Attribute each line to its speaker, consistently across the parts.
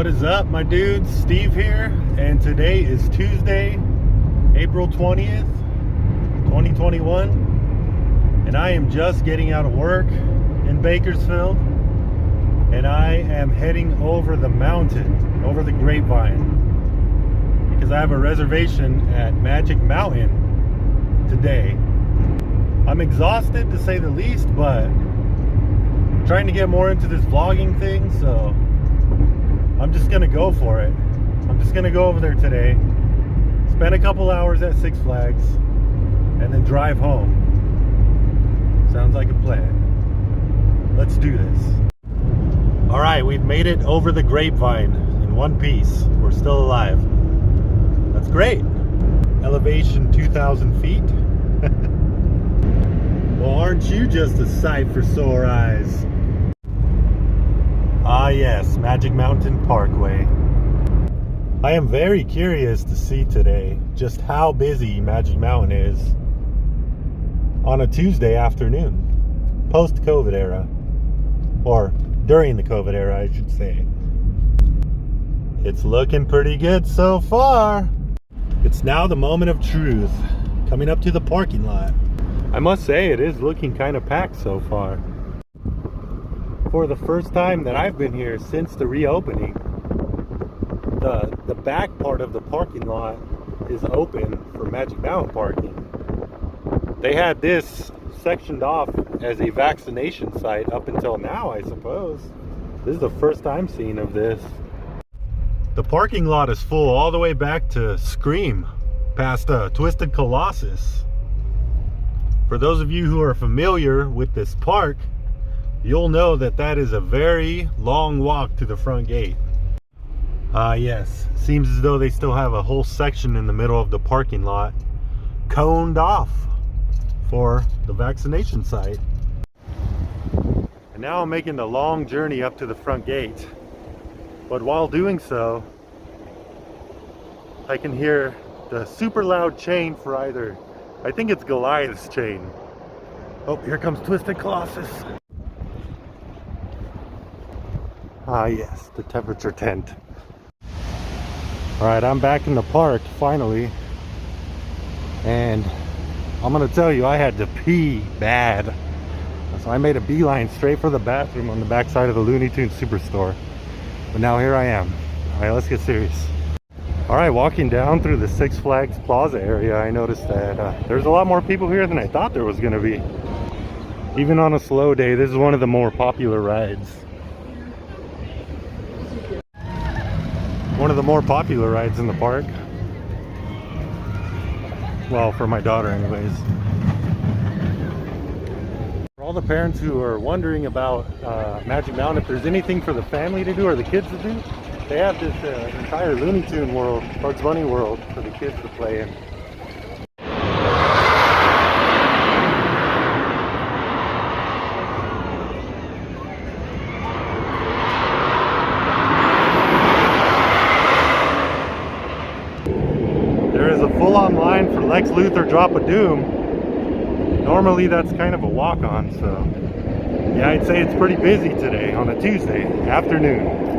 Speaker 1: What is up, my dudes? Steve here, and today is Tuesday, April 20th, 2021, and I am just getting out of work in Bakersfield, and I am heading over the mountain, over the Grapevine, because I have a reservation at Magic Mountain today. I'm exhausted, to say the least, but I'm trying to get more into this vlogging thing, so I'm just gonna go for it. I'm just gonna go over there today, spend a couple hours at Six Flags, and then drive home. Sounds like a plan. Let's do this. All right, we've made it over the Grapevine in one piece. We're still alive. That's great. Elevation 2,000 feet. Well, aren't you just a sight for sore eyes? Ah yes, Magic Mountain Parkway. I am very curious to see today just how busy Magic Mountain is on a Tuesday afternoon, post-COVID era, or during the COVID era, I should say. It's looking pretty good so far. It's now the moment of truth, coming up to the parking lot. I must say, it is looking kind of packed so far. For the first time that I've been here since the reopening, the back part of the parking lot is open for Magic Mountain parking. They had this sectioned off as a vaccination site up until now, I suppose. This is the first I'm seeing of this. The parking lot is full all the way back to Scream, past Twisted Colossus. For those of you who are familiar with this park, you'll know that that is a very long walk to the front gate. Yes, seems as though they still have a whole section in the middle of the parking lot coned off for the vaccination site. And now I'm making the long journey up to the front gate. But while doing so, I can hear the super loud chain for either, I think it's Goliath's chain. Oh, here comes Twisted Colossus. Ah yes, the temperature tent. Alright, I'm back in the park, finally. And I'm gonna tell you, I had to pee bad. So I made a beeline straight for the bathroom on the backside of the Looney Tunes Superstore. But now here I am. Alright, let's get serious. Alright, walking down through the Six Flags Plaza area, I noticed that there's a lot more people here than I thought there was gonna be. Even on a slow day, this is one of the more popular rides. One of the more popular rides in the park. Well, for my daughter anyways. For all the parents who are wondering about Magic Mountain, if there's anything for the family to do or the kids to do, they have this entire Looney Tune world, Bugs Bunny world, for the kids to play in. Full-on line for Lex Luthor Drop of Doom. Normally that's kind of a walk-on, so yeah, I'd say it's pretty busy today on a Tuesday afternoon.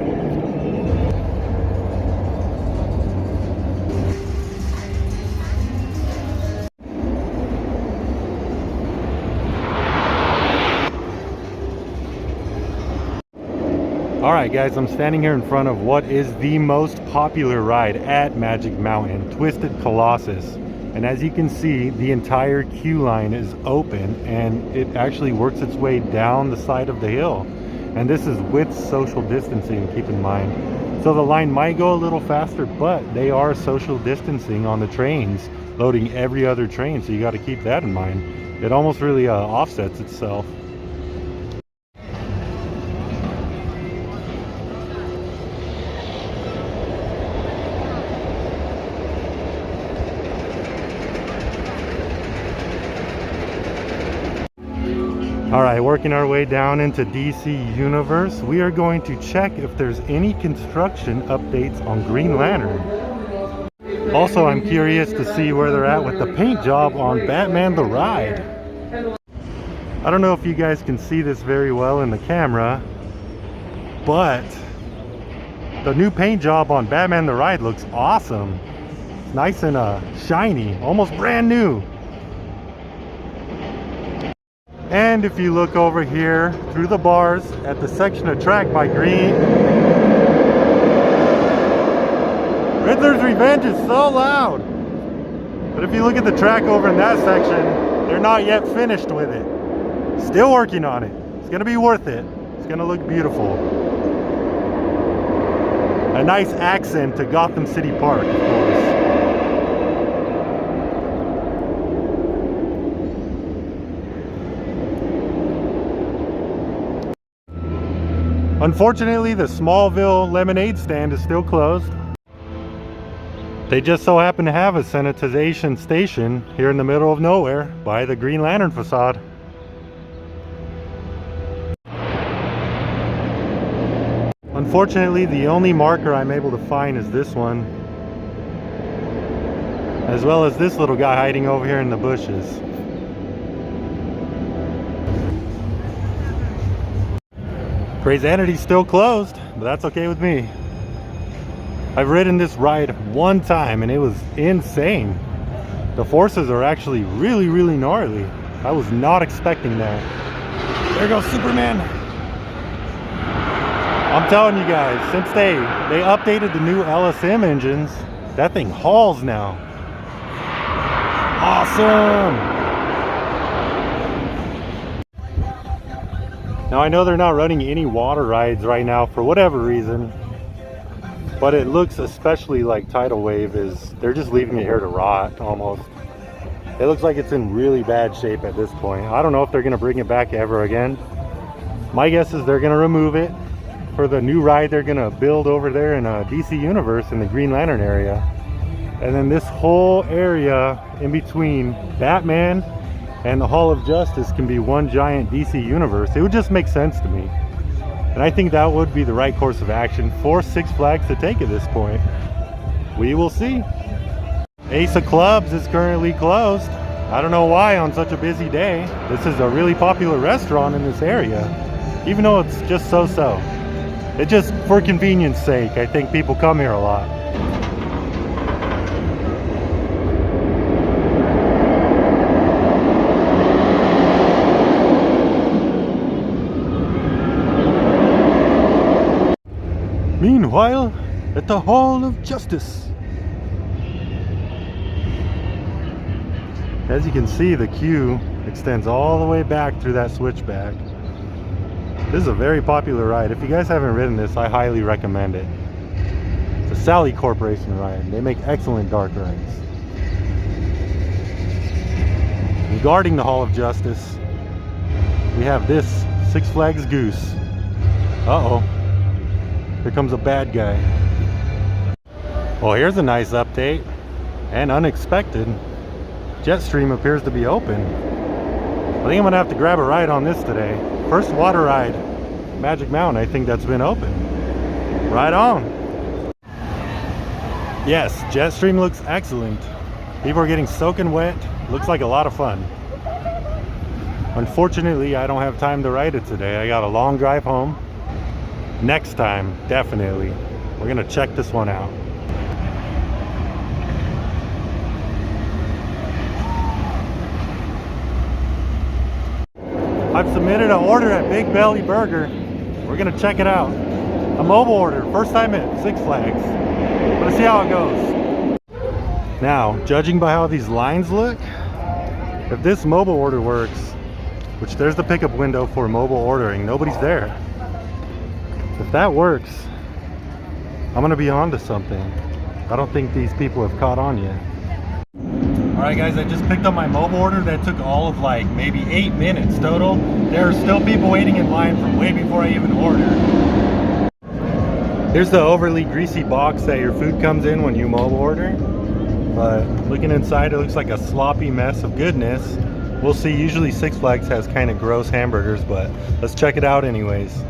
Speaker 1: Alright guys, I'm standing here in front of what is the most popular ride at Magic Mountain, Twisted Colossus. And as you can see, the entire queue line is open and it actually works its way down the side of the hill. And this is with social distancing, keep in mind. So the line might go a little faster, but they are social distancing on the trains, loading every other train, so you got to keep that in mind. It almost really offsets itself. Alright, working our way down into DC Universe, we are going to check if there's any construction updates on Green Lantern. Also, I'm curious to see where they're at with the paint job on Batman the Ride. I don't know if you guys can see this very well in the camera, but The new paint job on Batman the Ride looks awesome. It's nice and shiny, almost brand new. And if you look over here through the bars at the section of track by Green, Riddler's Revenge is so loud. But if you look at the track over in that section, they're not yet finished with it. Still working on it. It's gonna be worth it. It's gonna look beautiful. A nice accent to Gotham City Park, of course. Unfortunately, the Smallville lemonade stand is still closed. They just so happen to have a sanitization station here in the middle of nowhere by the Green Lantern facade. Unfortunately, the only marker I'm able to find is this one, as well as this little guy hiding over here in the bushes. Crazy Entity's still closed, but that's okay with me. I've ridden this ride one time and it was insane. The forces are actually really, really gnarly. I was not expecting that. There goes Superman. I'm telling you guys, since they updated the new LSM engines, that thing hauls now. Awesome! Now I know they're not running any water rides right now for whatever reason, but it looks especially like Tidal Wave is, they're just leaving it here to rot almost. It looks like it's in really bad shape at this point. I don't know if they're gonna bring it back ever again. My guess is they're gonna remove it for the new ride they're gonna build over there in DC Universe in the Green Lantern area. And then this whole area in between Batman and the Hall of Justice can be one giant DC Universe. It would just make sense to me. And I think that would be the right course of action for Six Flags to take at this point. We will see. Ace of Clubs is currently closed. I don't know why on such a busy day. This is a really popular restaurant in this area, even though it's just so-so. It just, for convenience sake, I think people come here a lot. Meanwhile, at the Hall of Justice. As you can see, the queue extends all the way back through that switchback. This is a very popular ride. If you guys haven't ridden this, I highly recommend it. It's a Sally Corporation ride. They make excellent dark rides. And guarding the Hall of Justice, we have this Six Flags Goose. Uh-oh. Here comes a bad guy. Well, here's a nice update. And unexpected. Jetstream appears to be open. I think I'm gonna have to grab a ride on this today. First water ride, Magic Mountain, I think that's been open. Right on. Yes, Jetstream looks excellent. People are getting soaking wet. Looks like a lot of fun. Unfortunately, I don't have time to ride it today. I got a long drive home. Next time, definitely. We're gonna check this one out. I've submitted an order at Big Belly Burger. We're gonna check it out. A mobile order, first time at Six Flags. Let's see how it goes. Now, judging by how these lines look, if this mobile order works, which there's the pickup window for mobile ordering, nobody's there. If that works, I'm gonna be on to something. I don't think these people have caught on yet. Alright guys, I just picked up my mobile order that took all of like maybe 8 minutes total. There are still people waiting in line from way before I even ordered. Here's the overly greasy box that your food comes in when you mobile order. But looking inside, it looks like a sloppy mess of goodness. We'll see. Usually Six Flags has kind of gross hamburgers, but let's check it out anyways.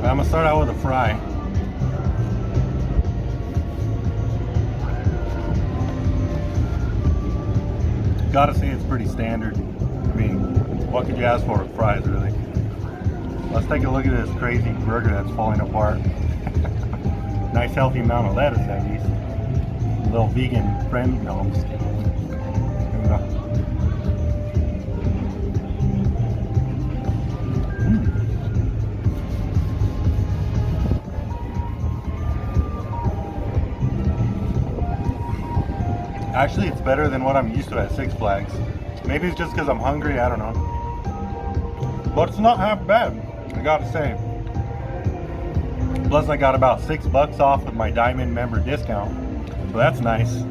Speaker 1: I'm gonna start out with a fry. Gotta say it's pretty standard. I mean, what could you ask for with fries, really? Let's take a look at this crazy burger that's falling apart. Nice healthy amount of lettuce at least. A little vegan friend. No, I'm just kidding. Here we go. Actually, it's better than what I'm used to at Six Flags. Maybe it's just because I'm hungry, I don't know. But it's not half bad, I gotta say. Plus I got about $6 off with my Diamond member discount. So that's nice.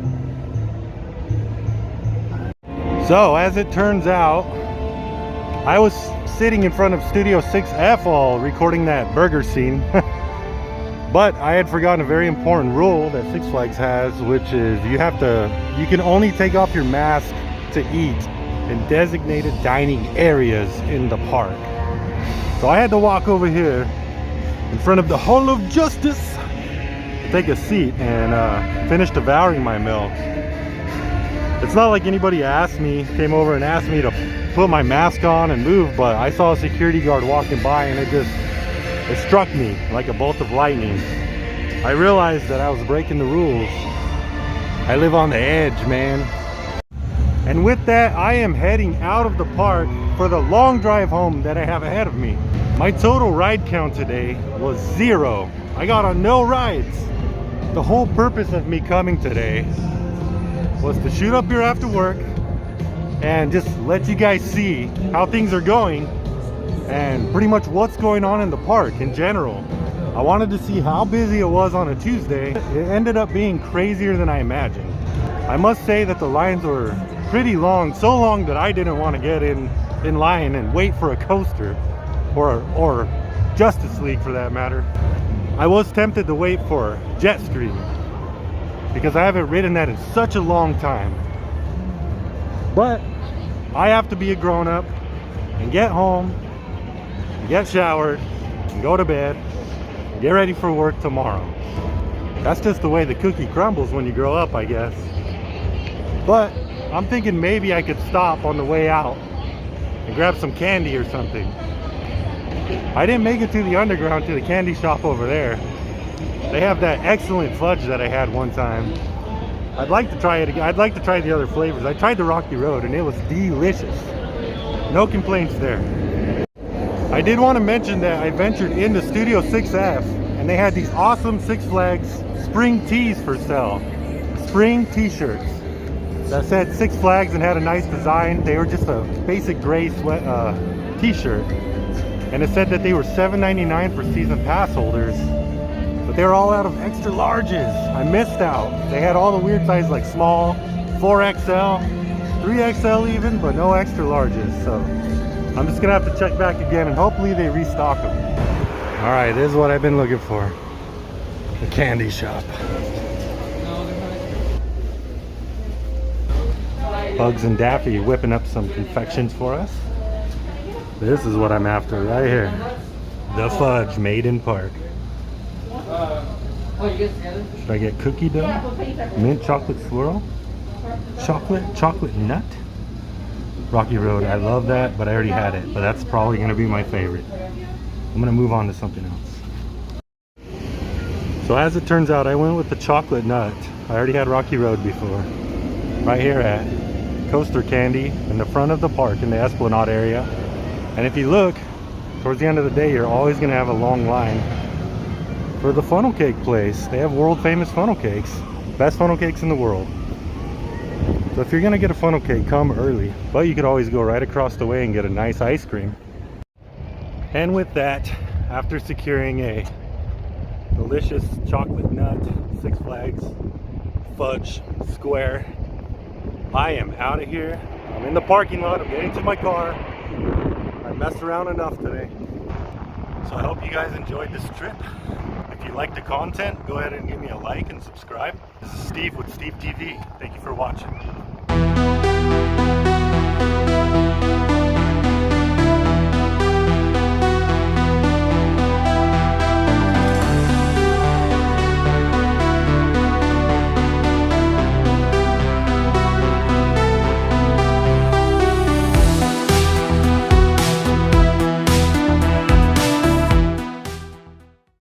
Speaker 1: So as it turns out, I was sitting in front of Studio 6F while recording that burger scene. But I had forgotten a very important rule that Six Flags has, which is you can only take off your mask to eat in designated dining areas in the park. So I had to walk over here in front of the Hall of Justice to take a seat and finish devouring my meal. It's not like anybody came over and asked me to put my mask on and move, but I saw a security guard walking by and it struck me like a bolt of lightning. I realized that I was breaking the rules. I live on the edge, man. And with that, I am heading out of the park for the long drive home that I have ahead of me. My total ride count today was 0. I got on no rides. The whole purpose of me coming today was to shoot up here after work and just let you guys see how things are going and pretty much what's going on in the park in general. I wanted to see how busy it was on a Tuesday. It ended up being crazier than I imagined. I must say that the lines were pretty long, so long that I didn't want to get in line and wait for a coaster or Justice League for that matter. I was tempted to wait for Jet Stream because I haven't ridden that in such a long time. But I have to be a grown-up and get home, and get showered, and go to bed, and get ready for work tomorrow. That's just the way the cookie crumbles when you grow up, I guess. But I'm thinking maybe I could stop on the way out and grab some candy or something. I didn't make it to the underground, to the candy shop over there. They have that excellent fudge that I had one time. I'd like to try it again. I'd like to try the other flavors. I tried the Rocky Road and it was delicious. No complaints there. I did want to mention that I ventured into Studio 6F and they had these awesome Six Flags spring tees for sale. Spring t-shirts that said Six Flags and had a nice design. They were just a basic gray t-shirt. And it said that they were $7.99 for season pass holders. But they were all out of extra larges. I missed out. They had all the weird sizes like small, 4XL, 3XL even, but no extra larges. So I'm just gonna have to check back again and hopefully they restock them. All right, this is what I've been looking for. The candy shop. Bugs and Daffy whipping up some confections for us. This is what I'm after right here. The fudge made in park. Should I get cookie dough? Mint chocolate swirl? Chocolate nut? Rocky Road, I love that, but I already had it. But that's probably gonna be my favorite. I'm gonna move on to something else. So as it turns out, I went with the chocolate nut. I already had Rocky Road before. Right here at Coaster Candy in the front of the park in the Esplanade area. And if you look, towards the end of the day, you're always gonna have a long line for the funnel cake place. They have world famous funnel cakes. Best funnel cakes in the world. So if you're gonna get a funnel cake, come early. But you could always go right across the way and get a nice ice cream. And with that, after securing a delicious chocolate nut Six Flags fudge square, I am out of here. I'm in the parking lot. I'm getting to my car. I messed around enough today. So I hope you guys enjoyed this trip. If you like the content, go ahead and give me a like and subscribe. This is Steve with Steve TV. Thank you for watching.